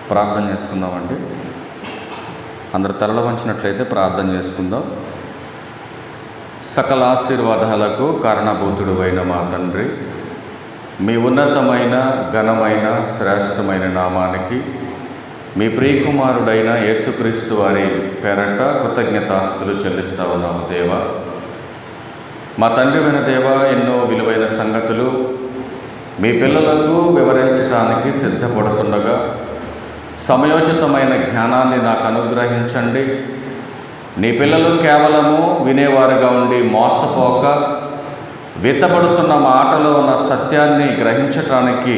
ప్రార్థన చేసుకుందామండి. అందరు తలలు వంచినట్లయితే ప్రార్థన చేసుకుందాం. సకల ఆశీర్వాదాలకు కారణభూతుడు అయిన మా తండ్రి, మీ ఉన్నతమైన ఘనమైన శ్రేష్టమైన నామానికి మీ ప్రియకుమారుడైన యేసుక్రీస్తు వారి పేరట కృతజ్ఞతాస్తులు చెల్లిస్తా ఉన్నాము. దేవా, మా తండ్రి అయిన దేవా, ఎన్నో విలువైన సంగతులు మీ పిల్లలకు వివరించడానికి సిద్ధపడుతుండగా సమయోచితమైన జ్ఞానాన్ని నాకు అనుగ్రహించండి. నీ పిల్లలు కేవలము వినేవారుగా ఉండి మోసపోక విత్తబడుతున్న మాటలో ఉన్న సత్యాన్ని గ్రహించటానికి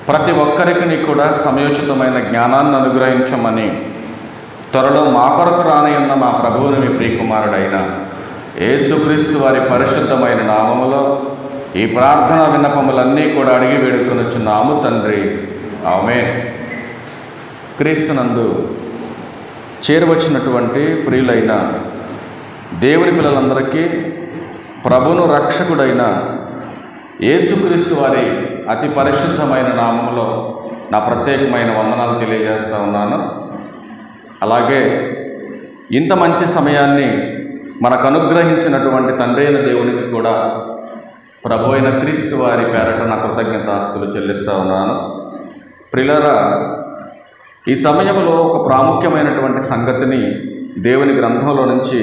ప్రతి ఒక్కరికి కూడా సమయోచితమైన జ్ఞానాన్ని అనుగ్రహించమని త్వరలో మా కొరకు రానయ్యున్న మా ప్రభువుని మీ ప్రియకుమారుడైన యేసుక్రీస్తు వారి పరిశుద్ధమైన నామములో ఈ ప్రార్థన విన్నపములన్నీ కూడా అడిగి వేడుకొనుచున్నాము తండ్రి, ఆమేన్. క్రీస్తునందు చేరువచ్చినటువంటి ప్రియులైన దేవుని పిల్లలందరికీ ప్రభువును రక్షకుడైన యేసుక్రీస్తు వారి అతి పరిశుద్ధమైన నామములో నా ప్రత్యేకమైన వందనాలు తెలియజేస్తూ ఉన్నాను. అలాగే ఇంత మంచి సమయాన్ని మనకు అనుగ్రహించినటువంటి తండ్రి అయిన దేవునికి కూడా ప్రభు అయిన క్రీస్తు వారి పేరట నా కృతజ్ఞతాస్తులు చెల్లిస్తూ ఉన్నాను. ప్రియులారా, ఈ సమయంలో ఒక ప్రాముఖ్యమైనటువంటి సంగతిని దేవుని గ్రంథంలో నుంచి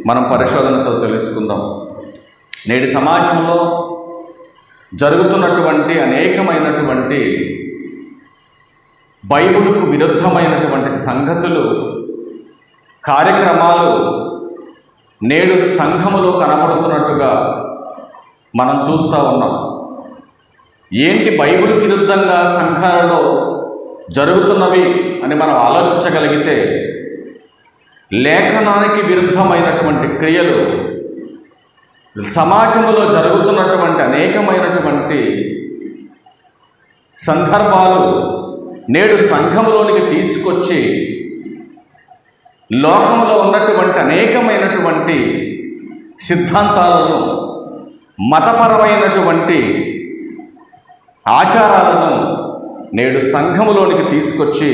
మనం పరిశోధనతో తెలుసుకుందాం. నేటి సమాజంలో జరుగుతున్నటువంటి అనేకమైనటువంటి బైబిలుకు విరుద్ధమైనటువంటి సంగతులు, కార్యక్రమాలు నేడు సంఘములో కనబడుతున్నట్టుగా మనం చూస్తూ ఉన్నాం. ఏంటి బైబిల్కి విరుద్ధంగా సంఘాలలో జరుగుతున్నవి అని మనం ఆలోచించగలిగితే, లేఖనానికి విరుద్ధమైనటువంటి క్రియలు, సమాజంలో జరుగుతున్నటువంటి అనేకమైనటువంటి సందర్భాలు నేడు సంఘములోనికి తీసుకొచ్చి లోకంలో ఉన్నటువంటి అనేకమైనటువంటి సిద్ధాంతాలను, మతపరమైనటువంటి ఆచారాలను నేడు సంఘములోనికి తీసుకొచ్చి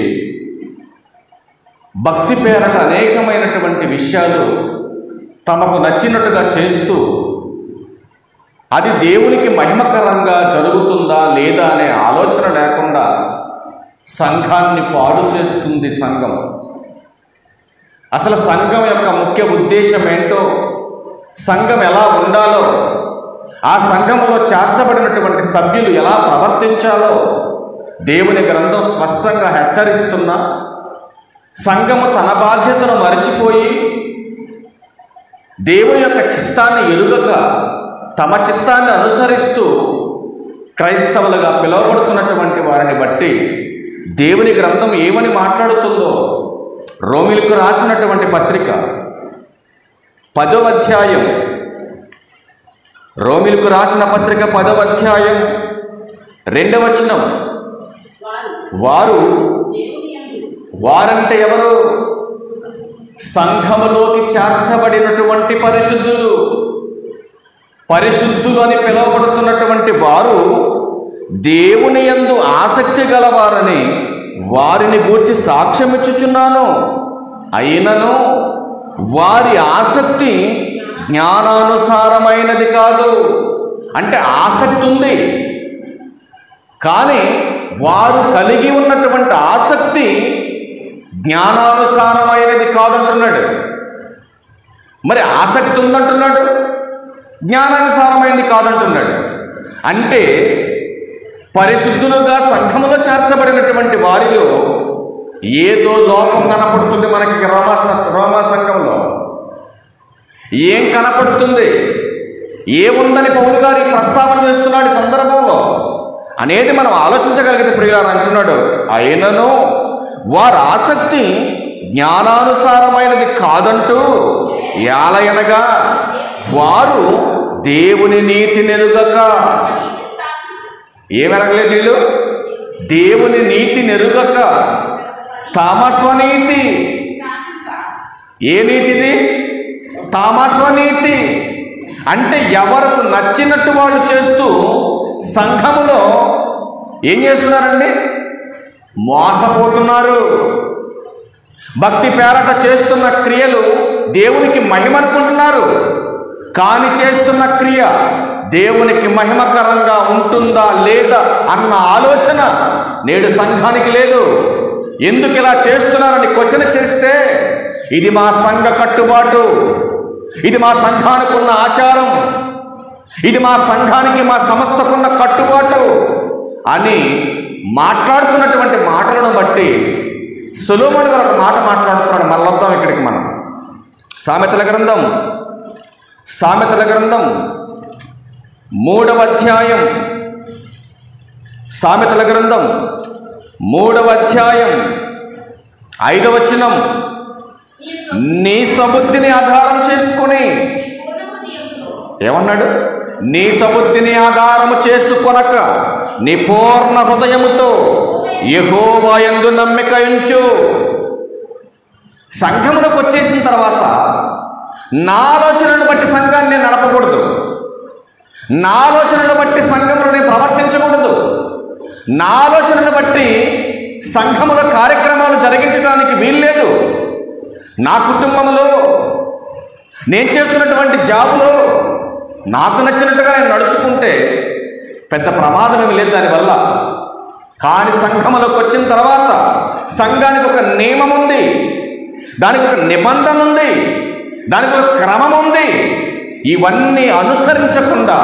భక్తి పేరట అనేకమైనటువంటి విషయాలు తమకు నచ్చినట్టుగా చేస్తూ అది దేవునికి మహిమకరంగా జరుగుతుందా లేదా అనే ఆలోచన లేకుండా సంఘాన్ని పాడు చేస్తుంది సంఘం. అసలు సంఘం యొక్క ముఖ్య ఉద్దేశం ఏంటో, సంఘం ఎలా ఉండాలో, ఆ సంఘంలో చేర్చబడినటువంటి సభ్యులు ఎలా ప్రవర్తించాలో దేవుని గ్రంథం స్పష్టంగా హెచ్చరిస్తున్నా, సంఘము తన బాధ్యతను మరచిపోయి దేవుని యొక్క చిత్తాన్ని ఎరుగక తమ చిత్తాన్ని అనుసరిస్తూ క్రైస్తవులుగా పిలువబడుతున్నటువంటి వారిని బట్టి దేవుని గ్రంథం ఏమని మాట్లాడుతుందో రోమిలకు రాసినటువంటి పత్రిక 10వ అధ్యాయం, రోమిలకు రాసిన పత్రిక 10వ అధ్యాయం 2వ వచనం, వారంటే ఎవరు? సంఘములోకి చేర్చబడినటువంటి పరిశుద్ధులు అని పిలువబడుతున్నటువంటి వారు దేవుని యందు ఆసక్తి గలవారని వారిని గూర్చి సాక్ష్యమిచ్చుచున్నాను. అయినను వారి ఆసక్తి జ్ఞానానుసారమైనది కాదు. అంటే ఆసక్తి ఉంది, కానీ వారు కలిగి ఉన్నటువంటి ఆసక్తి జ్ఞానానుసారమైనది కాదంటున్నాడు. మరి ఆసక్తి ఉందంటున్నాడు, జ్ఞానానుసారమైనది కాదంటున్నాడు. అంటే పరిశుద్ధులుగా సంఘములో చేర్చబడినటువంటి వారిలో ఏదో లోపం కనపడుతుంది. మనకి రోమా సంఘంలో ఏం కనపడుతుంది, ఏముందని పౌలు గారు ప్రస్తావన చేస్తున్నాడు ఈ సందర్భంలో అనేది మనం ఆలోచించగలిగితే ప్రియులారా అంటున్నాడు, అయినను వారి ఆసక్తి జ్ఞానానుసారమైనది కాదంటూ, యాలయనగా వారు దేవుని నీతి నెరుగక. ఏమెరగలేదు వీళ్ళు? దేవుని నీతి నెరుగక తమ స్వనీతి. ఏ నీతిది? తమ స్వనీతి. అంటే ఎవరికి నచ్చినట్టు వాళ్ళు చేస్తూ సంఘములో ఏం చేస్తున్నారండి? మోసపోతున్నారు. భక్తి పేరట చేస్తున్న క్రియలు దేవునికి మహిమ అనుకుంటున్నారు, కాని చేస్తున్న క్రియ దేవునికి మహిమకరంగా ఉంటుందా లేదా అన్న ఆలోచన నేడు సంఘానికి లేదు. ఎందుకు ఇలా చేస్తున్నారని క్వశ్చన్ చేస్తే ఇది మా సంఘ కట్టుబాటు, ఇది మా సంఘానికి ఉన్న ఆచారం, ఇది మా సంఘానికి మా సంస్థకున్న కట్టుబాటు అని మాట్లాడుతున్నటువంటి మాటలను బట్టి సొలొమోను గారు ఒక మాట మాట్లాడుతున్నాడు. మళ్ళొద్దాం ఇక్కడికి మనం. సామెతల గ్రంథం 3వ అధ్యాయం, సామెతల గ్రంథం 3వ అధ్యాయం 5వ వచనం. నీ సబుద్ధిని ఆధారం చేసుకుని, ఏమన్నాడు? నీ సబుద్ధిని ఆధారము చేసుకొనక నీ పూర్ణ హృదయముతో యెహోవా యందు నమ్మిక ఉంచు. సంఘములకు వచ్చేసిన తర్వాత నా ఆలోచనను బట్టి సంఘాన్ని నేను నడపకూడదు, నా ఆలోచనను బట్టి సంఘములు నేను ప్రవర్తించకూడదు, నా ఆలోచనను బట్టి సంఘముల కార్యక్రమాలు జరిగించడానికి వీల్లేదు. నా కుటుంబంలో నేను చేస్తున్నటువంటి జాబులో నాకు నచ్చినట్టుగా నేను నడుచుకుంటే పెద్ద ప్రమాదం ఏమి లేదు దానివల్ల. కానీ సంఘములకు వచ్చిన తర్వాత సంఘానికి ఒక నియమం ఉంది, దానికి ఒక నిబంధన ఉంది, దానికి ఒక క్రమం ఉంది. ఇవన్నీ అనుసరించకుండా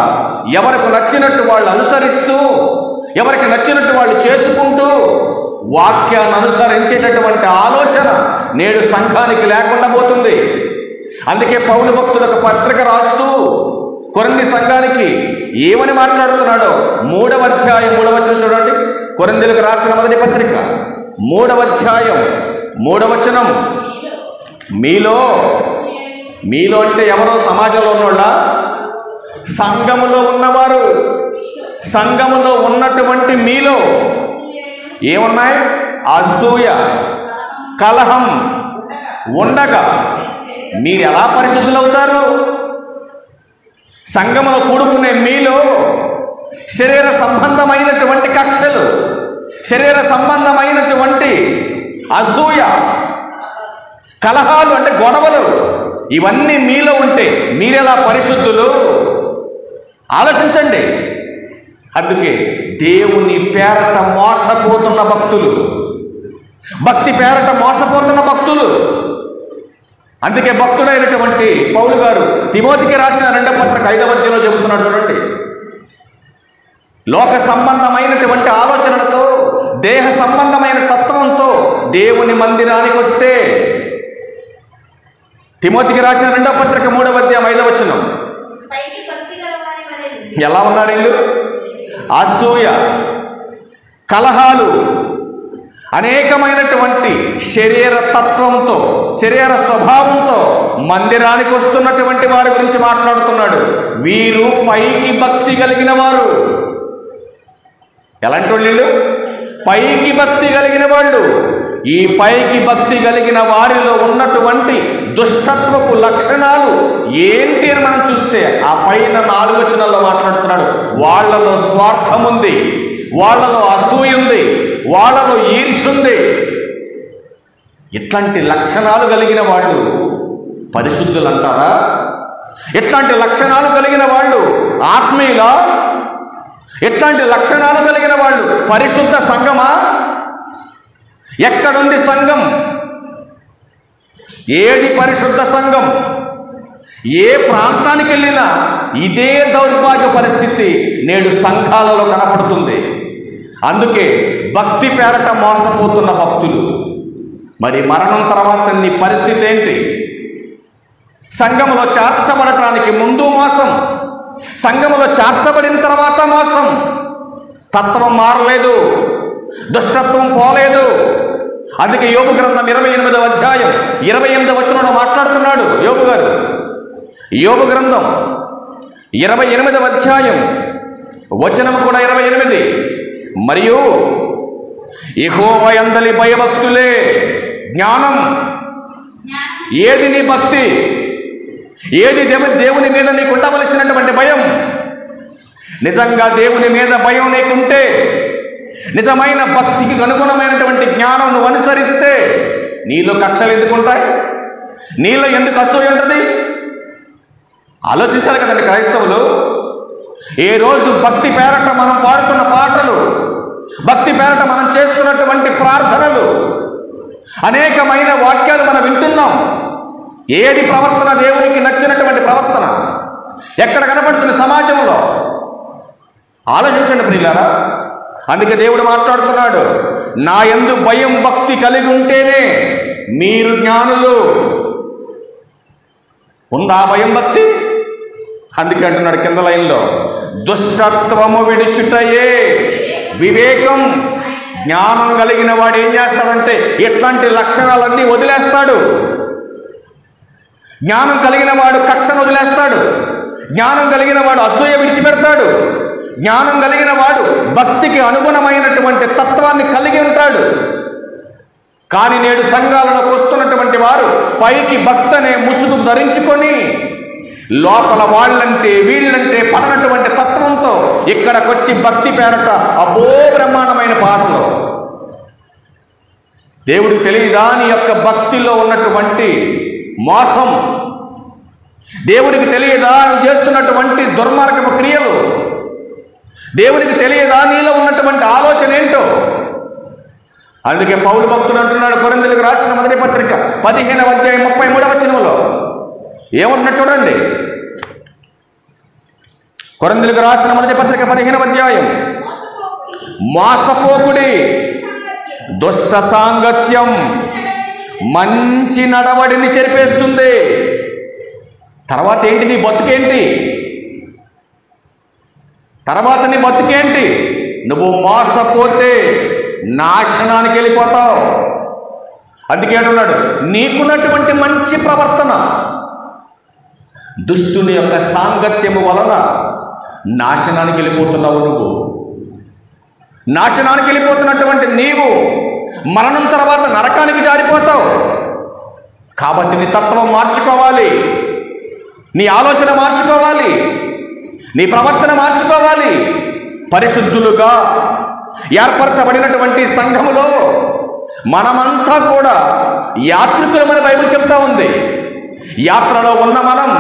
ఎవరికి నచ్చినట్టు వాళ్ళు అనుసరిస్తూ, ఎవరికి నచ్చినట్టు వాళ్ళు చేసుకుంటూ వాక్యాన్ని అనుసరించేటటువంటి ఆలోచన నేడు సంఘానికి లేకుండా పోతుంది. అందుకే పౌలు భక్తుడు ఒక పత్రిక రాస్తూ కొరింథీ సంఘానికి ఏమని మాట్లాడుతున్నాడో 3వ అధ్యాయం 3వ వచనం చూడండి. కొరింథీయులకు రాసిన మొదటి పత్రిక 3వ అధ్యాయం 3వ వచనం. మీలో అంటే ఎవరో సమాజంలో ఉన్నోళ్ళ? సంఘములో ఉన్నవారు. సంఘములో ఉన్నటువంటి మీలో ఏమున్నాయి? అసూయ, కలహం ఉండగా మీరు ఎలా పరిశుద్ధులవుతారు? సంఘములో కూడుకునే మీలో శరీర సంబంధమైనటువంటి కక్షలు, శరీర సంబంధమైనటువంటి అసూయ, కలహాలు అంటే గొడవలు, ఇవన్నీ మీలో ఉంటే మీరెలా పరిశుద్ధులు? ఆలోచించండి. అందుకే దేవుని పేరట మోసపోతున్న భక్తులు, భక్తి పేరట మోసపోతున్న భక్తులు. అందుకే భక్తుడైనటువంటి పౌలు గారు తిమోతికి రాసిన 2వ పత్రిక 5వ అధ్యాయంలో చెబుతున్నాడు చూడండి. లోక సంబంధమైనటువంటి ఆలోచనలతో, దేహ సంబంధమైన తత్వంతో దేవుని మందిరానికి వస్తే, తిమోతికి రాసిన 2వ పత్రిక 3వ అధ్యాయం 5వ వచనం. ఎలా ఉన్నారు వీళ్ళు? అసూయ, కలహాలు, అనేకమైనటువంటి శరీర తత్వంతో, శరీర స్వభావంతో మందిరానికి వస్తున్నటువంటి వారి గురించి మాట్లాడుతున్నాడు. వీరు పైకి భక్తి కలిగిన వారు. ఎలాంటి వాళ్ళు? పైకి భక్తి కలిగిన వాళ్ళు. ఈ పైకి భక్తి కలిగిన వారిలో ఉన్నటువంటి దుష్టత్వపు లక్షణాలు ఏంటి అని మనం చూస్తే ఆ పైన 4 వచనాల్లో మాట్లాడుతున్నాడు. వాళ్ళలో స్వార్థం ఉంది, వాళ్ళలో అసూయ ఉంది, వాళ్ళలో ఈర్ష్య ఉంది. ఇట్లాంటి లక్షణాలు కలిగిన వాళ్ళు పరిశుద్ధులు అంటారా? ఇట్లాంటి లక్షణాలు కలిగిన వాళ్ళు ఆత్మీయులా? ఇట్లాంటి లక్షణాలు కలిగిన వాళ్ళు పరిశుద్ధ సంఘమా? ఎక్కడుంది సంఘం? ఏది పరిశుద్ధ సంఘం? ఏ ప్రాంతానికి వెళ్ళినా ఇదే దౌర్భాగ్య పరిస్థితి నేడు సంఘాలలో కనపడుతుంది. అందుకే భక్తి పేరట మోసపోతున్న భక్తులు. మరి మరణం తర్వాత నీ పరిస్థితి ఏంటి? సంఘములో చేర్చబడటానికి ముందు మోసం, సంఘములో చేర్చబడిన తర్వాత మోసం. తత్వం మారలేదు, దుష్టత్వం పోలేదు. అందుకే యోబు గ్రంథం 28వ అధ్యాయం 28వ వచనంలో మాట్లాడుతున్నాడు యోబు గారు. యోబు గ్రంథం 28వ అధ్యాయం వచనం కూడా 28. మరియు యెహోవా యందలి భయభక్తులే జ్ఞానం. ఏది నీ భక్తి? ఏది దేవుని మీద నీకు ఉండవలసినటువంటి భయం? నిజంగా దేవుని మీద భయం నీకుంటే నిజమైన భక్తికి అనుగుణమైనటువంటి జ్ఞానం నువ్వు అనుసరిస్తే నీలో కక్షలు ఎందుకుంటాయి? నీలో ఎందుకు అసూయ ఉంటుంది? ఆలోచించాలి కదండి క్రైస్తవులు. ఏ రోజు భక్తి పేరట మనం పాడుతున్న పాటలు, భక్తి పేరట మనం చేస్తున్నటువంటి ప్రార్థనలు, అనేకమైన వాక్యాలు మనం వింటున్నాం. ఏది ప్రవర్తన దేవునికి నచ్చినటువంటి ప్రవర్తన ఎక్కడ కనబడుతుంది సమాజంలో? ఆలోచించండి ప్రియులారా. అందుకే దేవుడు మాట్లాడుతున్నాడు, నా యందు భయం భక్తి కలిగి ఉంటేనే మీరు జ్ఞానులు. ఉందా భయం భక్తి? అందుకే అంటున్నాడు కింద లైన్లో, దుష్టత్వము విడిచుటయే వివేకం. జ్ఞానం కలిగిన వాడు ఏం చేస్తాడంటే ఇట్లాంటి లక్షణాలన్నీ వదిలేస్తాడు. జ్ఞానం కలిగిన వాడు కక్షను వదిలేస్తాడు. జ్ఞానం కలిగిన వాడు అసూయ విడిచిపెడతాడు. జ్ఞానం కలిగిన వాడు భక్తికి అనుగుణమైనటువంటి తత్వాన్ని కలిగి ఉంటాడు. కానీ నేడు సంఘాలకు వస్తున్నటువంటి వారు పైకి భక్తి అనే ముసుగు ధరించుకొని లోపల వాళ్ళంటే వీళ్ళంటే పడనటువంటి తత్వంతో ఇక్కడికి వచ్చి భక్తి పేరట అబ్బో బ్రహ్మాండమైన పాటలు. దేవుడికి తెలియదా నీ యొక్క భక్తిలో ఉన్నటువంటి మోసం? దేవుడికి తెలియదా నువ్వు చేస్తున్నటువంటి దుర్మార్గపు క్రియలు? దేవుడికి తెలియదా నీలో ఉన్నటువంటి ఆలోచన ఏంటో? అందుకే పౌలు భక్తుడు అంటున్నాడు కొరింథీయులకు రాసిన మొదటి పత్రిక 15వ అధ్యాయం 33వ వచనంలో ఏమంటున్నాడు చూడండి. కొరింథీయులకు రాసిన మొదటి పత్రిక 15వ అధ్యాయం, మోసపోకుడి, దుష్ట సాంగత్యం మంచి నడవడిని చెరిపేస్తుంది. తర్వాత ఏంటి నీ బతుకేంటి? తర్వాత నీ బతుకేంటి? నువ్వు మోసపోతే నాశనానికి వెళ్ళిపోతావు. అందుకే అంటున్నాడు, నీకున్నటువంటి మంచి ప్రవర్తన దుష్టుని యొక్క సాంగత్యము వలన నాశనానికి వెళ్ళిపోతున్నావు. నువ్వు నాశనానికి వెళ్ళిపోతున్నటువంటి నీవు మరణం తర్వాత నరకానికి జారిపోతావు. కాబట్టి నీ తత్వం మార్చుకోవాలి, నీ ఆలోచన మార్చుకోవాలి, నీ ప్రవర్తన మార్చుకోవాలి. పరిశుద్ధులుగా ఏర్పరచబడినటువంటి సంఘములో మనమంతా కూడా యాత్రికులమని బైబిల్ చెప్తా ఉంది. యాత్రలో ఉన్న మనం,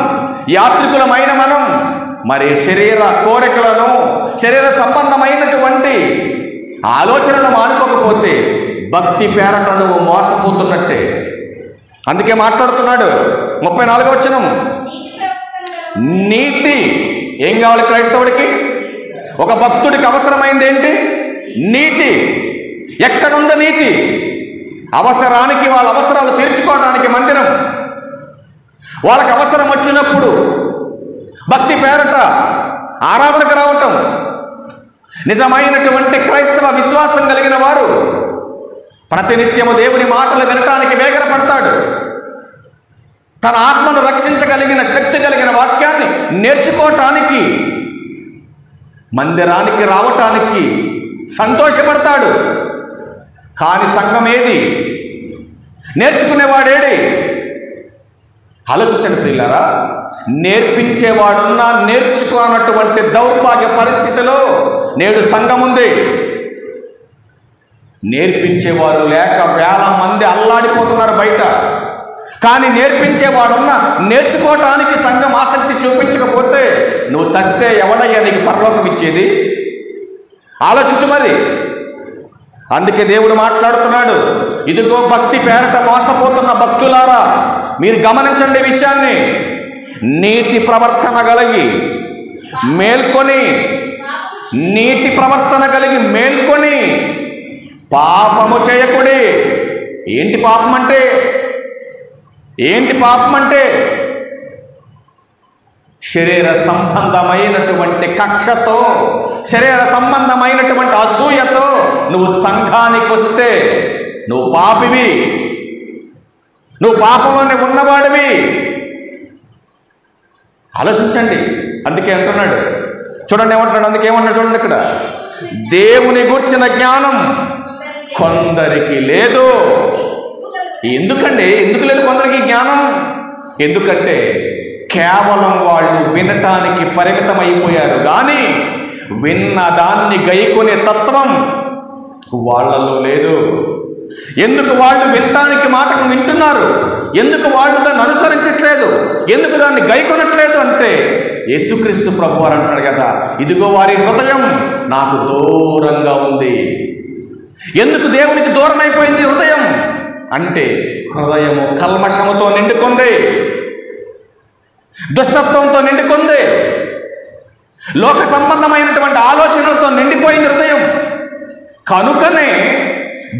యాత్రికులమైన మనం మరి శరీర కోరికలను, శరీర సంబంధమైనటువంటి ఆలోచనలు మానుకోకపోతే భక్తి పేరట నువ్వు మోసపోతున్నట్టే. అందుకే మాట్లాడుతున్నాడు 34వ వచనం, నీతి. ఏం కావాలి క్రైస్తవుడికి? ఒక భక్తుడికి అవసరమైంది ఏంటి? నీతి. ఎక్కడుంది నీతి? అవసరానికి, వాళ్ళ అవసరాలు తీర్చుకోవడానికి మందిరం, వాళ్ళకి అవసరం వచ్చినప్పుడు భక్తి పేరట ఆరాధనకు రావటం. నిజమైనటువంటి క్రైస్తవ విశ్వాసం కలిగిన వారు ప్రతినిత్యము దేవుని మాటలు వినటానికి వేగరపడతాడు. తన ఆత్మను రక్షించగలిగిన శక్తి కలిగిన వాక్యాన్ని నేర్చుకోవటానికి, మందిరానికి రావటానికి సంతోషపడతాడు. కానీ సంఘం ఏది? నేర్చుకునేవాడేడి? ఆలోచించండి ప్రియులారా. నేర్పించేవాడున్నా నేర్చుకోనటువంటి దౌర్భాగ్య పరిస్థితిలో నేడు సంఘం ఉంది. నేర్పించేవారు లేక వేల మంది అల్లాడిపోతున్నారు బయట. కానీ నేర్పించేవాడున్నా నేర్చుకోవటానికి సంఘం ఆసక్తి చూపించకపోతే నువ్వు చస్తే ఎవడయ్యా నీకు పరలోకం ఇచ్చేది? ఆలోచించు మరి. అందుకే దేవుడు మాట్లాడుతున్నాడు, ఇదిగో భక్తి పేరట మోసపోతున్న భక్తులారా, మీరు గమనించండి విషయాన్ని. నీతి ప్రవర్తన కలిగి మేల్కొని, నీతి ప్రవర్తన కలిగి మేల్కొని పాపము చేయకుడి. ఏంటి పాపం అంటే? ఏంటి పాపం అంటే? శరీర సంబంధమైనటువంటి కక్షతో, శరీర సంబంధమైనటువంటి అసూయతో నువ్వు సంఘానికి వస్తే నువ్వు పాపివి, నువ్వు పాపంలోనే ఉన్నవాడివి. ఆలోచించండి. అందుకే అంటున్నాడు చూడండి, ఏమంటున్నాడు? అందుకే ఏమన్నాడు చూడండి ఇక్కడ, దేవుని గూర్చిన జ్ఞానం కొందరికి లేదు. ఎందుకండి? ఎందుకు లేదు కొందరికి జ్ఞానం? ఎందుకంటే కేవలం వాళ్ళు వినటానికి పరిమితమైపోయారు. కానీ విన్న దాన్ని గైకొనే తత్వం వాళ్ళలో లేదు. ఎందుకు వాళ్ళు వినటానికి మాటకు వింటున్నారు? ఎందుకు వాళ్ళు దాన్ని అనుసరించట్లేదు? ఎందుకు దాన్ని గైకొనట్లేదు అంటే యేసుక్రీస్తు ప్రభు వారు అంటున్నాడు కదా, ఇదిగో వారి హృదయం నాకు దూరంగా ఉంది. ఎందుకు దేవునికి దూరం అయిపోయింది హృదయం అంటే హృదయము కల్మషముతో నిండుకుంది, దుష్టత్వంతో నిండుకుంది, లోక సంబంధమైనటువంటి ఆలోచనలతో నిండిపోయింది హృదయం. కనుకనే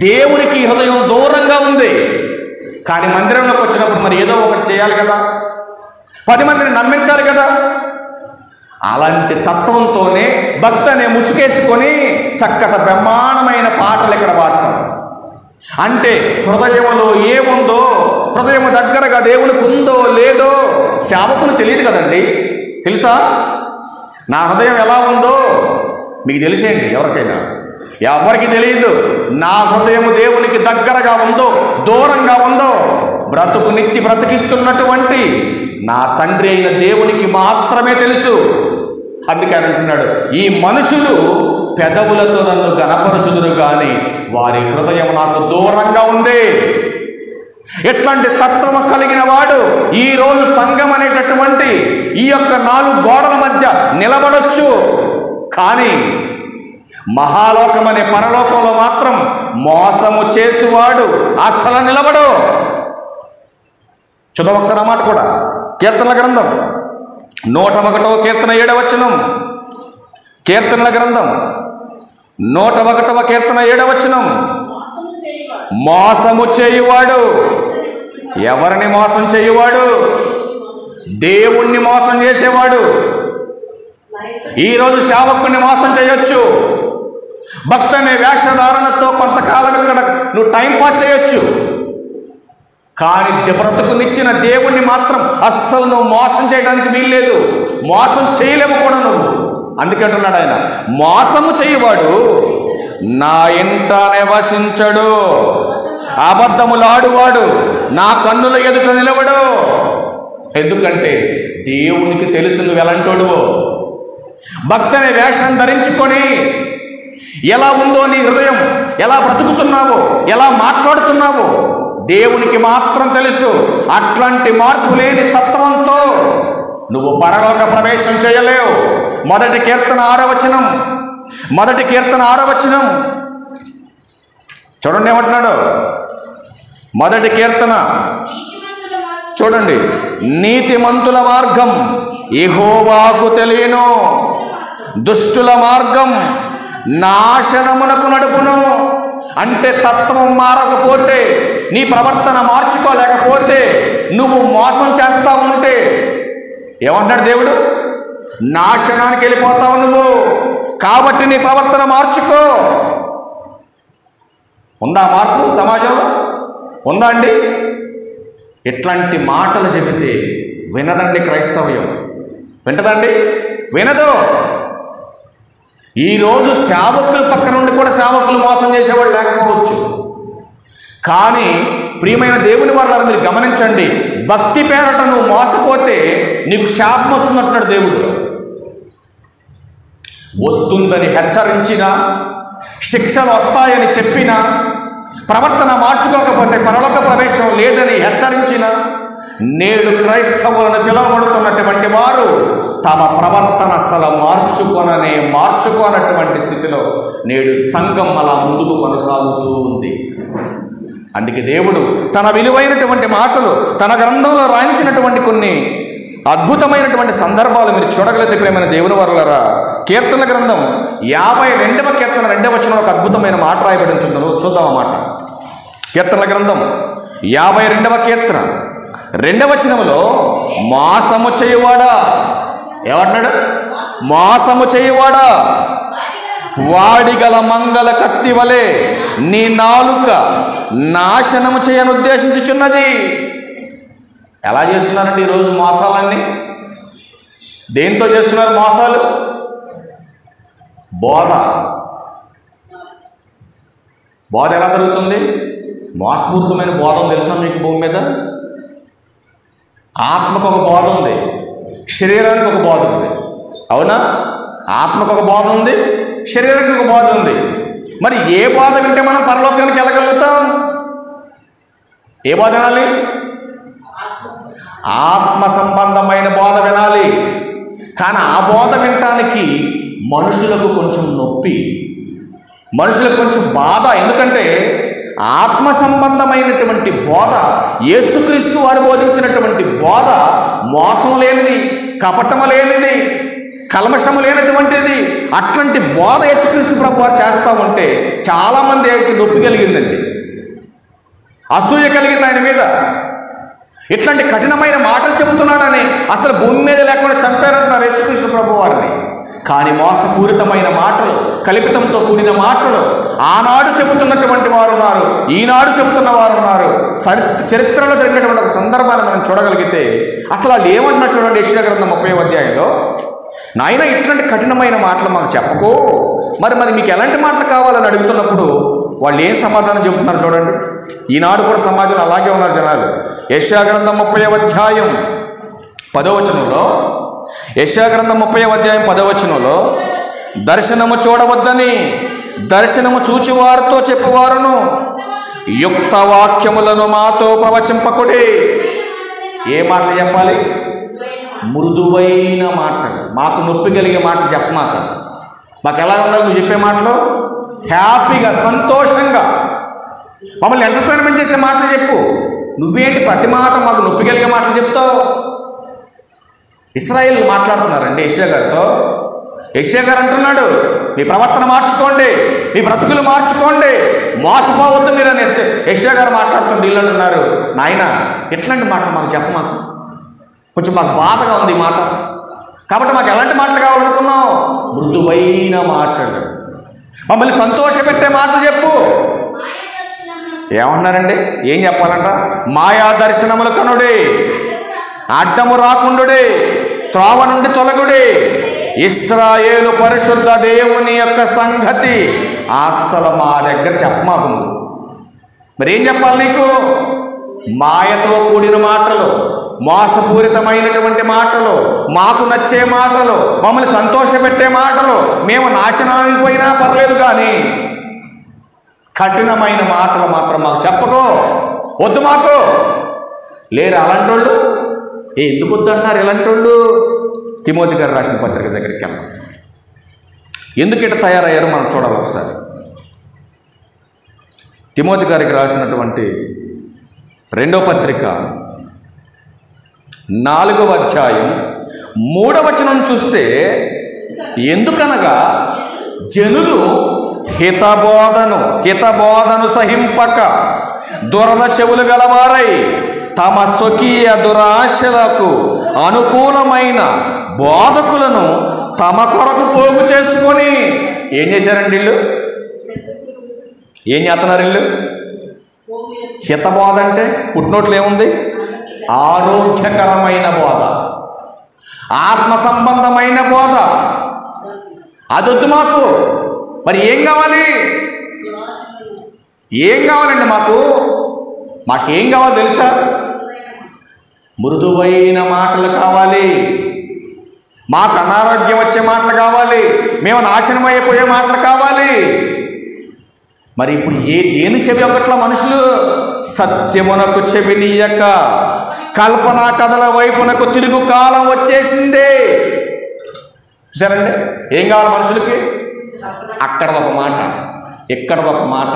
దేవునికి హృదయం దూరంగా ఉంది. కానీ మందిరంలోకి వచ్చినప్పుడు మరి ఏదో ఒకటి చేయాలి కదా, 10 మందిని నమ్మించాలి కదా. అలాంటి తత్వంతోనే భక్తి అనే ముసుగేసుకొని చక్కటి బ్రహ్మాండమైన పాటలు ఇక్కడ పాడతాం. అంటే హృదయంలో ఏముందో, హృదయం దగ్గరగా దేవునికి ఉందో లేదో సేవకులు తెలియదు కదండి. తెలుసా? నా హృదయం ఎలా ఉందో మీకు తెలిసేయండి. ఎవరికి తెలియదు. నా హృదయం దేవునికి దగ్గరగా ఉందో దూరంగా ఉందో బ్రతుకునిచ్చి బ్రతికిస్తున్నటువంటి నా తండ్రి అయిన దేవునికి మాత్రమే తెలుసు. అందుకే అంటున్నాడు, ఈ మనుషులు పెదవులతో నన్ను గణపరచుదురు కానీ వారి హృదయం నాకు దూరంగా ఉంది. ఎట్లాంటి తత్వము కలిగిన వాడు ఈరోజు సంఘం అనేటటువంటి ఈ యొక్క 4 గోడల మధ్య నిలబడొచ్చు, కానీ మహాలోకం అనే పరలోకంలో మాత్రం మోసము చేసేవాడు అసలు నిలబడు. చూద్దాం ఒకసారి అన్నమాట కూడా. కీర్తనల గ్రంథం 101వ కీర్తన 7వ వచనం. కీర్తనల గ్రంథం 101వ కీర్తన 7వ వచనం. మోసము చేయువాడు. ఎవరిని మోసం చేయువాడు? దేవుణ్ణి మోసం చేసేవాడు. ఈరోజు సేవకుని మోసం చేయొచ్చు. భక్తి అనే వేషధారణతో కొంతకాలం ఇక్కడ నువ్వు టైం పాస్ చేయొచ్చు, కానీ బ్రతుకునిచ్చిన దేవుణ్ణి మాత్రం అస్సలు నువ్వు మోసం చేయడానికి వీల్లేదు. మోసం చేయలేము కూడా నువ్వు. అందుకంటున్నాడు ఆయన, మోసము చేయవాడు నా ఇంట నివసించడు, అబద్ధములాడువాడు నా కన్నుల ఎదుట నిలవడు. ఎందుకంటే దేవునికి తెలుసు నువ్వు ఎలాంటోడు. భక్తి అనే వేషం ధరించుకొని ఎలా ఉందో నీ హృదయం, ఎలా బ్రతుకుతున్నావో, ఎలా మాట్లాడుతున్నావో దేవునికి మాత్రం తెలుసు. అట్లాంటి మార్పు లేని తత్వంతో నువ్వు పరలోక ప్రవేశం చేయలేవు. మొదటి కీర్తన 6వ వచనం. మొదటి కీర్తన 6వ వచనం చూడండి ఏమంటున్నాడు. మొదటి కీర్తన చూడండి. నీతిమంతుల మార్గం యెహోవాకు తెలియను, దుష్టుల మార్గం నాశనమునకు నడుపును. అంటే తత్వం మారకపోతే, నీ ప్రవర్తన మార్చుకోలేకపోతే, నువ్వు మోసం చేస్తా ఉంటే ఏమంటాడు దేవుడు? నాశనానికి వెళ్ళిపోతావు నువ్వు. కాబట్టి నీ ప్రవర్తన మార్చుకో. ఉందా మార్పు సమాజంలో? ఉందా అండి? ఇట్లాంటి మాటలు చెబితే వినదండి క్రైస్తవ్యం. వింటదండి? వినదు. ఈరోజు సేవకుల పక్క నుండి కూడా సేవకులు మోసం చేసేవాళ్ళు లేకపోవచ్చు, కానీ ప్రియమైన దేవుని వారు మీరు గమనించండి, భక్తి పేరట నువ్వు మోసపోతే నీకు శాపం వస్తున్నట్టున్నాడు దేవుడు. వస్తుందని హెచ్చరించినా, శిక్షలు వస్తాయని చెప్పినా, ప్రవర్తన మార్చుకోకపోతే పరలోక ప్రవేశం లేదని హెచ్చరించిన నేడు క్రైస్తవులను పిలువబడుతున్నటువంటి వారు తమ ప్రవర్తన అసలు మార్చుకోనటువంటి స్థితిలో నేడు సంఘం అలా ముందుకు కొనసాగుతూ ఉంది. అందుకే దేవుడు తన విలువైనటువంటి మాటలు తన గ్రంథంలో రాయించినటువంటి కొన్ని అద్భుతమైనటువంటి సందర్భాలు మీరు చూడగలిగితే ప్రేమైన దేవుని వారలారా, కీర్తనల గ్రంథం 52వ కీర్తన 2వ వచనంలో ఒక అద్భుతమైన మాట రాయబడి చూద్దాం అన్నమాట. కీర్తనల గ్రంథం 52వ కీర్తన 2వ వచనంలో మోసము చేయువాడా, ఏమంటున్నాడు? మోసము చేయువాడా, వాడిగల మంగళ కత్తి వలె నీ నాలుక నాశనము చేయను ఉద్దేశించుచున్నది. ఎలా చేస్తున్నారండి ఈరోజు మోసాలన్నీ? దేంతో చేస్తున్నారు మోసాలు? బోధ ఎలా జరుగుతుంది? మోసపూరితమైన బోధం తెలుసా మీకు? భూమి మీద ఆత్మకు ఒక బోధ ఉంది, శరీరానికి ఒక బోధ ఉంది. అవునా? ఆత్మకు ఒక బోధ ఉంది, శరీరానికి ఒక బోధ ఉంది. మరి ఏ బోధ వింటే మనం పరలోకానికి వెళ్ళగలుగుతాం? ఏ బోధ వినాలి? ఆత్మ సంబంధమైన బోధ వినాలి. కానీ ఆ బోధ వినటానికి మనుషులకు కొంచెం నొప్పి, మనుషులకు కొంచెం బాధ. ఎందుకంటే ఆత్మ సంబంధమైనటువంటి బోధ, యేసుక్రీస్తు వారు బోధించినటువంటి బోధ మోసం లేనిది, కపటము లేనిది, కల్మషము లేనటువంటిది. అట్లాంటి బోధ యేసుక్రీస్తు ప్రభు వారు చేస్తూ ఉంటే చాలామంది నొప్పి కలిగిందండి, అసూయ కలిగింది ఆయన మీద. ఇట్లాంటి కఠినమైన మాటలు చెబుతున్నాడని అసలు భూమి మీద లేకుండా చంపారంటున్నారు యేసుక్రీస్తు ప్రభు వారిని. కానీ మోసపూరితమైన మాటలు, కల్పితంతో కూడిన మాటలు ఆనాడు చెబుతున్నటువంటి వారు ఉన్నారు, ఈనాడు చెబుతున్న వారు ఉన్నారు. చరిత్రలో జరిగినటువంటి ఒక సందర్భాన్ని మనం చూడగలిగితే అసలు వాళ్ళు ఏమంటున్నారు చూడండి. యెషయా గ్రంథం 30వ అధ్యాయంలో, నాయన ఇట్లాంటి కఠినమైన మాటలు మాకు చెప్పకో, మరి మీకు ఎలాంటి మాటలు కావాలని అడుగుతున్నప్పుడు వాళ్ళు ఏం సమాధానం చెబుతున్నారు చూడండి. ఈనాడు కూడా సమాజంలో అలాగే ఉన్నారు జనాలు. యెషయా గ్రంథం 30వ అధ్యాయం 10వ వచనంలో, యెషయా గ్రంథం 30వ అధ్యాయం 10వ వచనంలో, దర్శనము చూడవద్దని దర్శనము చూచివారితో చెప్పువారును యుక్త వాక్యములను మాతో ప్రవచింపకుడి. ఏ మాటలు చెప్పాలి? మృదువైన మాటలు. మాకు నొప్పి కలిగే మాటలు చెప్పమాక. మాకు ఎలా ఉండాలి నువ్వు చెప్పే మాటలు? హ్యాపీగా, సంతోషంగా, మమ్మల్ని ఎంటర్టైన్మెంట్ చేసే మాటలు చెప్పు. నువ్వేంటి ప్రతి మాట మాకు నొప్పి కలిగే మాటలు చెప్తావు? ఇశ్రాయేలు మాట్లాడుతున్నారండి యెషయా గారితో. యెషయా గారు అంటున్నాడు, మీ ప్రవర్తన మార్చుకోండి, మీ బ్రతుకులు మార్చుకోండి, మోసపోవద్దు మీరు అని యెషయా గారు మాట్లాడుతుంటే వీళ్ళు అంటున్నారు, నాయన ఎట్లాంటి మాటలు మాకు చెప్పమాకు, కొంచెం మాకు బాధగా ఉంది ఈ మాట. కాబట్టి మాకు ఎలాంటి మాటలు కావాలనుకున్నావు? మృదువైన మాటలు, మమ్మల్ని సంతోషపెట్టే మాటలు చెప్పు. ఏమన్నారండి? ఏం చెప్పాలంట? మాయా దర్శనములు కనుడే, అడ్డము రాకుండుడే, త్రోవ నుండి తొలగుడే, ఇశ్రాయేలు పరిశుద్ధ దేవుని యొక్క సంగతి అస్సలు మా దగ్గర చెప్పమాకు. మరి ఏం చెప్పాలి నీకు? మాయతో కూడిన మాటలు, మోసపూరితమైనటువంటి మాటలు, మాకు నచ్చే మాటలు, మమ్మల్ని సంతోషపెట్టే మాటలు, మేము నాశనానికి పోయినా పర్లేదు కానీ కఠినమైన మాటలు మాత్రం మాకు చెప్పకో, వద్దు మాకు. లేరు అలాంటి వాళ్ళు? ఎందుకు వద్దంటున్నారు ఇలాంటి వాళ్ళు? తిమోతి గారు రాసిన పత్రిక దగ్గరికి వెళ్తాం. ఎందుకు ఇట్లా తయారయ్యారో మనం చూడాలి ఒకసారి. తిమోతి గారికి రాసినటువంటి 2వ పత్రిక 4వ అధ్యాయం 3వ వచనం చూస్తే, ఎందుకనగా జనులు హితబోధను సహింపక దురద చెవులు గలవారై తమ స్వకీయ దురాశలకు అనుకూలమైన బోధకులను తమ కొరకు పోగు చేసుకొని ఏం చేశారండి వీళ్ళు? ఏం చేస్తున్నారు వీళ్ళు? హితబోధ అంటే పుట్టినోట్లు ఏముంది? ఆరోగ్యకరమైన బోధ, ఆత్మ సంబంధమైన బోధ. అదొద్దు మాకు. మరి ఏం కావాలి? ఏం కావాలండి మాకేం కావాలో తెలుసా? మృదువైన మాటలు కావాలి, మాకు అనారోగ్యం వచ్చే మాటలు కావాలి, మేము నాశనం అయిపోయే మాటలు కావాలి. మరి ఇప్పుడు దేని చెవి ఒకట్లా మనుషులు? సత్యమునకు చెవినీయక కల్పనా కథల వైపునకు తిరుగు కాలం వచ్చేసిందే. చూసారండి ఏం కావాలి మనుషులకి? అక్కడదొక మాట, ఎక్కడదొక మాట,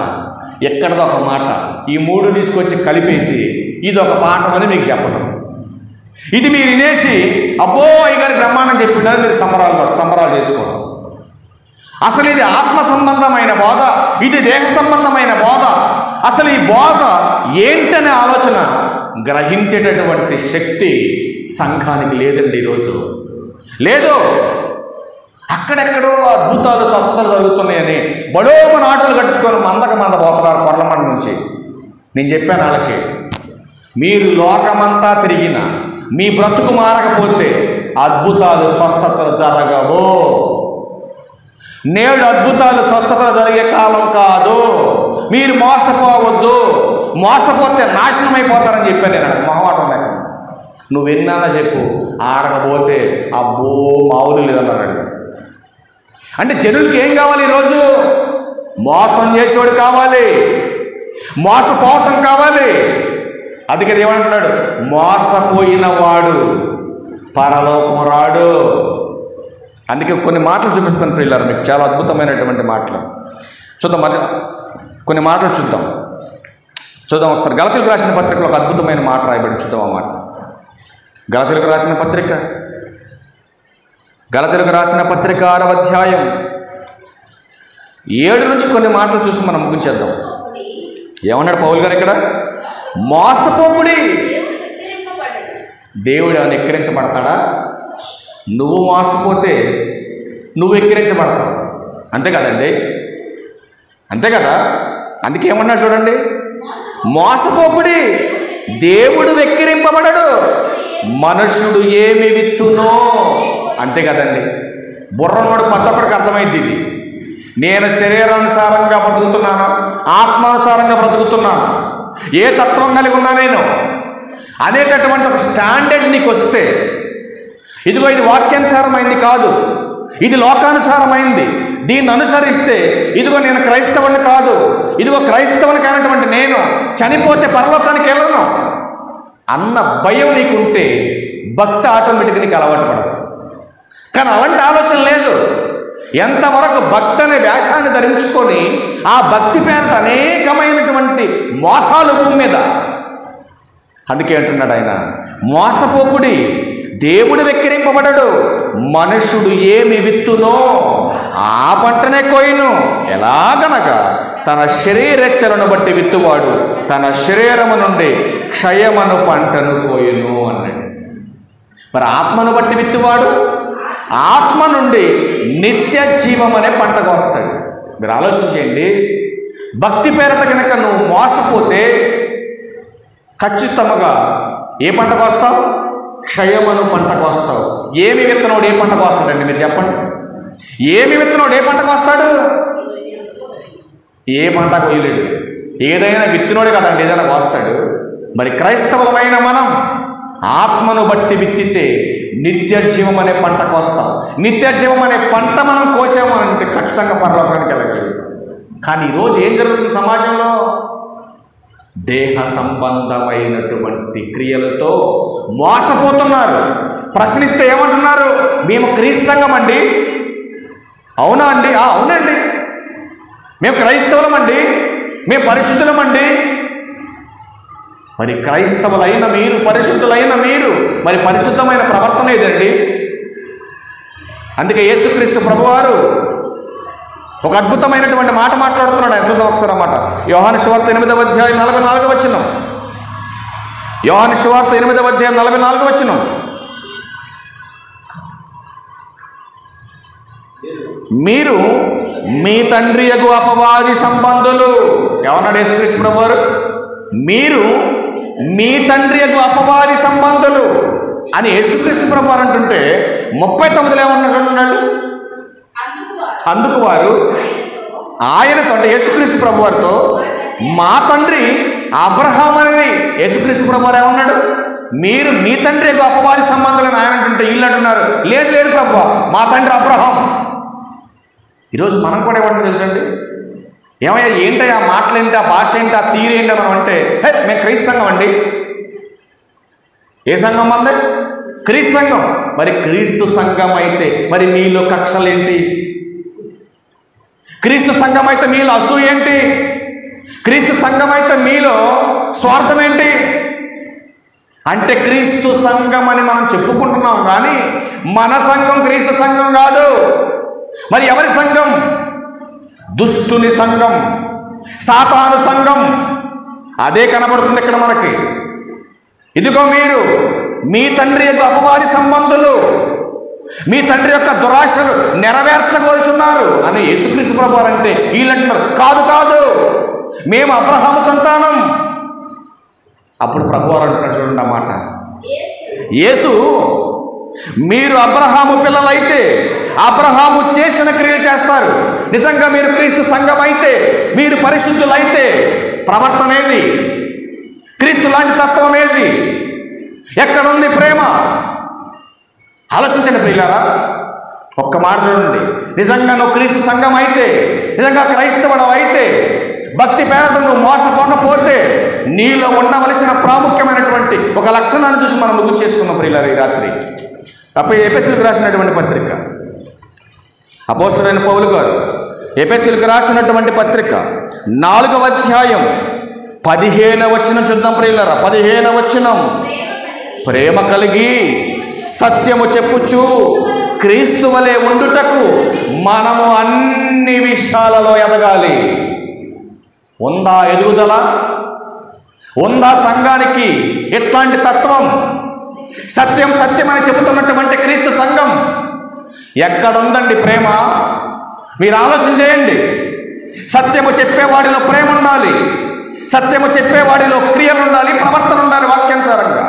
ఎక్కడదొక మాట, ఈ 3 తీసుకొచ్చి కలిపేసి ఇదొక పాఠమని మీకు చెప్పడం. ఇది మీరు వినేసి అబ్బో అయ్యగారి బ్రహ్మాండం చెప్పిండని మీరు సంబరాలు చేసుకోవడం. అసలు ఇది ఆత్మ సంబంధమైన బోధ, ఇది దేహ సంబంధమైన బోధ. అసలు ఈ బోధ ఏంటనే ఆలోచన గ్రహించేటటువంటి శక్తి సంఘానికి లేదండి ఈరోజు. లేదు. అక్కడెక్కడో అద్భుతాలు స్వస్థతలు జరుగుతున్నాయని బడోమ నాటలు కట్టించుకొని మంద పోతున్నారు కొర్లమండ నుంచి. నేను చెప్పాను వాళ్ళకి, మీరు లోకమంతా తిరిగినా మీ బ్రతుకు మారకపోతే అద్భుతాలు స్వస్థతలు జరగవు. నేడు అద్భుతాలు స్వస్థతలు జరిగే కాలం కాదు. మీరు మోసపోవద్దు, మోసపోతే నాశనం అయిపోతారని చెప్పాను నేను. మొహమాటం లేక నువ్వెన్నా చెప్పు, ఆడకపోతే అబ్బో మావులు లేదన్నారండి. అంటే జనులకి ఏం కావాలి ఈరోజు? మోసం చేసేవాడు కావాలి, మోసపోవటం కావాలి. అందుకే ఏమంటున్నాడు, మోసపోయిన వాడు పరలోకం రాడు. అందుకే కొన్ని మాటలు చూపిస్తాను ప్రియులారా, మీకు చాలా అద్భుతమైనటువంటి మాటలు చూద్దాం. మరి కొన్ని మాటలు చూద్దాం ఒకసారి. గలతీయులకు రాసిన పత్రికలో ఒక అద్భుతమైన మాట రాయబడి చూద్దాం. ఆ మాట గలతీయులకు రాసిన పత్రిక 6వ అధ్యాయం 7 నుంచి కొన్ని మాటలు చూసి మనం ముగించేద్దాం. ఏమన్నాడు పౌలు గారు ఇక్కడ? మోసపోకుడి. దేవుడు ఏమైనా ఎక్కిరించబడతాడా? నువ్వు మోసపోతే నువ్వు ఎక్కిరించబడతావు, అంతే కదండి, అంతే కదా. అందుకే ఏమన్నా చూడండి, మోసపోకుడి, దేవుడు వెక్కిరింపబడడు, మనుషుడు ఏమి విత్తునో. అంతే కదండి. బుర్రనోడు ప్రతి ఒక్కడికి అర్థమైంది ఇది. నేను శరీరానుసారంగా బ్రతుకుతున్నాను, ఆత్మానుసారంగా బ్రతుకుతున్నాను, ఏ తత్వం కలిగి ఉన్నా నేను అనేటటువంటి ఒక స్టాండర్డ్ నీకు వస్తే, ఇదిగో ఇది వాక్యానుసారమైంది కాదు, ఇది లోకానుసారమైంది, దీన్ని అనుసరిస్తే ఇదిగో నేను క్రైస్తవుని కాదు, ఇదిగో క్రైస్తవుని కానటువంటి నేను చనిపోతే పరలోకానికి వెళ్ళను అన్న భయం నీకుంటే భక్తి ఆటోమేటిక్గా నీకు అలవాటు పడదు. కానీ అలాంటి ఆలోచన లేదు. ఎంతవరకు భక్తి అనే వేషాన్ని ధరించుకొని ఆ భక్తి పేరిట అనేకమైనటువంటి మోసాలు భూమి మీద. అందుకే అంటున్నాడు ఆయన, మోసపోకుడి, దేవుడు వెక్కిరింపబడడు, మనుషుడు ఏమి విత్తునో ఆ పంటనే కోయును. ఎలాగనగా తన శరీరెచ్చలను బట్టి విత్తువాడు తన శరీరము నుండి క్షయమను పంటను కోయును అన్నట్టు. మరి ఆత్మను బట్టి విత్తువాడు ఆత్మ నుండి నిత్య జీవం అనే పంట కోస్తాడు. మీరు ఆలోచించండి, భక్తి పేరట కనుక నువ్వు మోసపోతే ఖచ్చితంగా ఏ పంట కోస్తావు? క్షయమను పంట కోస్తావు. ఏమి విత్తనోడు ఏ పంట కోస్తాడండి? మీరు చెప్పండి. ఏమి విత్తనోడు ఏ పంట కోస్తాడు? ఏ పంట కోయలేడు. ఏదైనా విత్తనోడే కదండి ఏదైనా కోస్తాడు. మరి క్రైస్తవులమైన మనం ఆత్మను బట్టి విత్తితే నిత్య జీవం అనే పంట కోస్తాం. నిత్య జీవం అనే పంట మనం కోసాము అంటే ఖచ్చితంగా పరలోకానికి వెళ్ళగలుగుతాం. కానీ ఈరోజు ఏం జరుగుతుంది సమాజంలో? దేహ సంబంధమైనటువంటి క్రియలతో మోసపోతున్నారు. ప్రశ్నిస్తే ఏమంటున్నారు? మేము క్రీస్తు సంఘం అండి. అవునా అండి? అవునండి, మేము క్రైస్తవులమండి, మేము పరిశుద్ధులమండి. మరి క్రైస్తవులైన మీరు, పరిశుద్ధులైన మీరు, మరి పరిశుద్ధమైన ప్రవర్తన ఏదండి? అందుకే యేసుక్రీస్తు ప్రభువారు ఒక అద్భుతమైనటువంటి మాట మాట్లాడుతున్నాడు. ఆయన చూద్దాం ఒకసారి అన్నమాట. యోహాను సువార్త 8వ అధ్యాయం 44వ వచనం. యోహాను సువార్త 8వ అధ్యాయం 44వ వచనం. మీరు మీ తండ్రి యగు అపవాది సంబంధులు. ఏమన్నాడు యేసుక్రీస్తు ప్రభువారు? మీరు మీ తండ్రి యగు అపవాది సంబంధులు అని యేసుక్రీస్తు ప్రభువారు అంటుంటే 39లో ఏమన్నా చూడండి. అందుకు వారు ఆయనతో, అంటే యేసుక్రీస్తు ప్రభువారితో, మా తండ్రి అబ్రహాం అనేది యేసుక్రీస్తు ప్రభువారు ఏమన్నాడు? మీరు మీ తండ్రి యగు అపవాది సంబంధులని ఆయన అంటుంటే వీళ్ళు అంటున్నారు, లేదు లేదు ప్రభువా, మా తండ్రి అబ్రహాం. ఈరోజు మనం కూడా ఏమంటాం తెలుసండి? ఏమయ్యా ఏంటి ఆ మాటలేంటి, ఆ భాష ఏంటి, ఆ తీరేంటి మనం అంటే, మేము క్రీస్తు సంఘం అండి. ఏ సంఘం అందే? క్రీస్తు సంఘం. మరి క్రీస్తు సంఘం అయితే మరి మీలో కక్షలేంటి? క్రీస్తు సంఘం అయితే మీలో అసూయ ఏంటి? క్రీస్తు సంఘం అయితే మీలో స్వార్థం ఏంటి? అంటే క్రీస్తు సంఘం అని మనం చెప్పుకుంటున్నాం కానీ మన సంఘం క్రీస్తు సంఘం కాదు. మరి ఎవరి సంఘం? దుష్టుని సంఘం, సాతాను సంఘం. అదే కనబడుతుంది ఇక్కడ మనకి. ఇదిగో మీరు మీ తండ్రి యొక్క అపవాది సంబంధులు, మీ తండ్రి యొక్క దురాశలు నెరవేర్చగోరుచున్నారు అని యేసుక్రీస్తు ప్రభువారు అంటే వీళ్ళు అంటున్నారు, కాదు కాదు, మేము అబ్రహాము సంతానం. అప్పుడు ప్రభువారు అంటున్నారు చూడండి అన్నమాట. యేసు, మీరు అబ్రహాము పిల్లలైతే అబ్రహాము చేసిన క్రియలు చేస్తారు. నిజంగా మీరు క్రీస్తు సంఘం అయితే, మీరు పరిశుద్ధులైతే ప్రవర్తన ఏది? క్రీస్తు లాంటి తత్వం ఏది? ఎక్కడుంది ప్రేమ? ఆలోచించండి ప్రియులారా. ఒక్క మాట చూడండి, నిజంగా నువ్వు క్రీస్తు సంఘం అయితే, నిజంగా క్రైస్తవుడు అయితే, భక్తి పేరట నువ్వు మోసపోకపోతే నీలో ఉండవలసిన ప్రాముఖ్యమైనటువంటి ఒక లక్షణాన్ని చూసి మనం ముగ్గు చేసుకున్నాం ప్రియులారా ఈ రాత్రి. అప్పుడు ఎఫెసీయులకు రాసినటువంటి పత్రిక, అపోస్తలుడైన పౌలు గారు ఎఫెసీయులకు రాసినటువంటి పత్రిక 4వ అధ్యాయం 15వ వచనం చూద్దాం ప్రియులారా. 15వ వచనం, ప్రేమ కలిగి సత్యము చెప్పుచు క్రీస్తు వలె ఉండుటకు మనము అన్ని విషయాలలో ఎదగాలి. ఉందా ఎదుగుదల? ఉందా సంఘానికి ఎట్లాంటి తత్వం? సత్యం సత్యం అని చెబుతున్నటువంటి క్రీస్తు సంఘం ఎక్కడుందండి ప్రేమ? మీరు ఆలోచన చేయండి. సత్యము చెప్పేవాడిలో ప్రేమ ఉండాలి, సత్యము చెప్పేవాడిలో క్రియలు ఉండాలి, ప్రవర్తన ఉండాలి వాక్యానుసారంగా.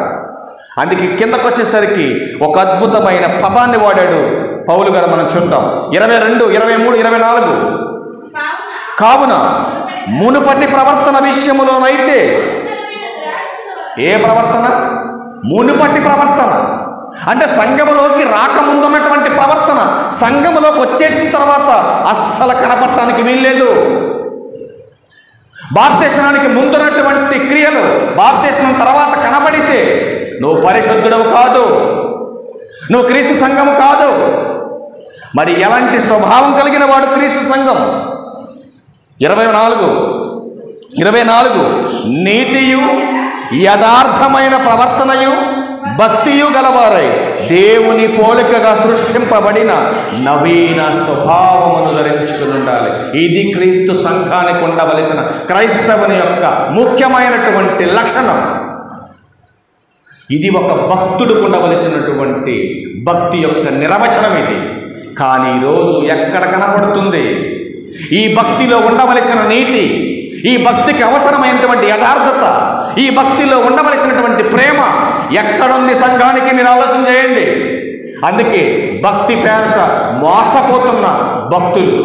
అందుకే కిందకు వచ్చేసరికి ఒక అద్భుతమైన పదాన్ని వాడాడు పౌలు గారు. మనం చూద్దాం 22, 23, 24. కావున మునుపటి ప్రవర్తన విషయములోనైతే, ఏ ప్రవర్తన? మునుపటి ప్రవర్తన అంటే సంఘములోకి రాకముందున్నటువంటి ప్రవర్తన సంఘములోకి వచ్చేసిన తర్వాత అస్సలు కనపడటానికి వీల్లేదు. బాప్తిస్మానికి ముందున్నటువంటి క్రియలు బాప్తిస్మం తర్వాత కనబడితే నువ్వు పరిశుద్ధుడవు కాదు, నువ్వు క్రీస్తు సంఘం కాదు. మరి ఎలాంటి స్వభావం కలిగిన వాడు క్రీస్తు సంఘం? 24 నీతియు యథార్థమైన ప్రవర్తనయు భక్తియు గలవారై దేవుని పోలికగా సృష్టింపబడిన నవీన స్వభావమును ధరించుకుని ఉండాలి. ఇది క్రీస్తు సంఘానికి ఉండవలసిన క్రైస్తవుని యొక్క ముఖ్యమైనటువంటి లక్షణం. ఇది ఒక భక్తుడికి ఉండవలసినటువంటి భక్తి యొక్క నిర్వచనం ఇది. కానీ ఈరోజు ఎక్కడ కనపడుతుంది? ఈ భక్తిలో ఉండవలసిన నీతి, ఈ భక్తికి అవసరమైనటువంటి యథార్థత, ఈ భక్తిలో ఉండవలసినటువంటి ప్రేమ ఎక్కడుంది సంఘానికి? మీరు ఆలోచన చేయండి. అందుకే భక్తి పేరట మోసపోతున్న భక్తులు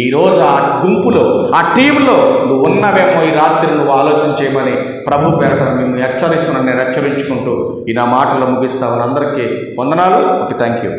ఈరోజు ఆ గుంపులో, ఆ టీంలో నువ్వు ఉన్నవేమో ఈ రాత్రి నువ్వు ఆలోచన చేయమని ప్రభు పేరట మేము హెచ్చరిస్తున్నాను. నేను హెచ్చరించుకుంటూ ఈ నా మాటలు ముగిస్తామని అందరికీ వందనాలు. Okay, thank you.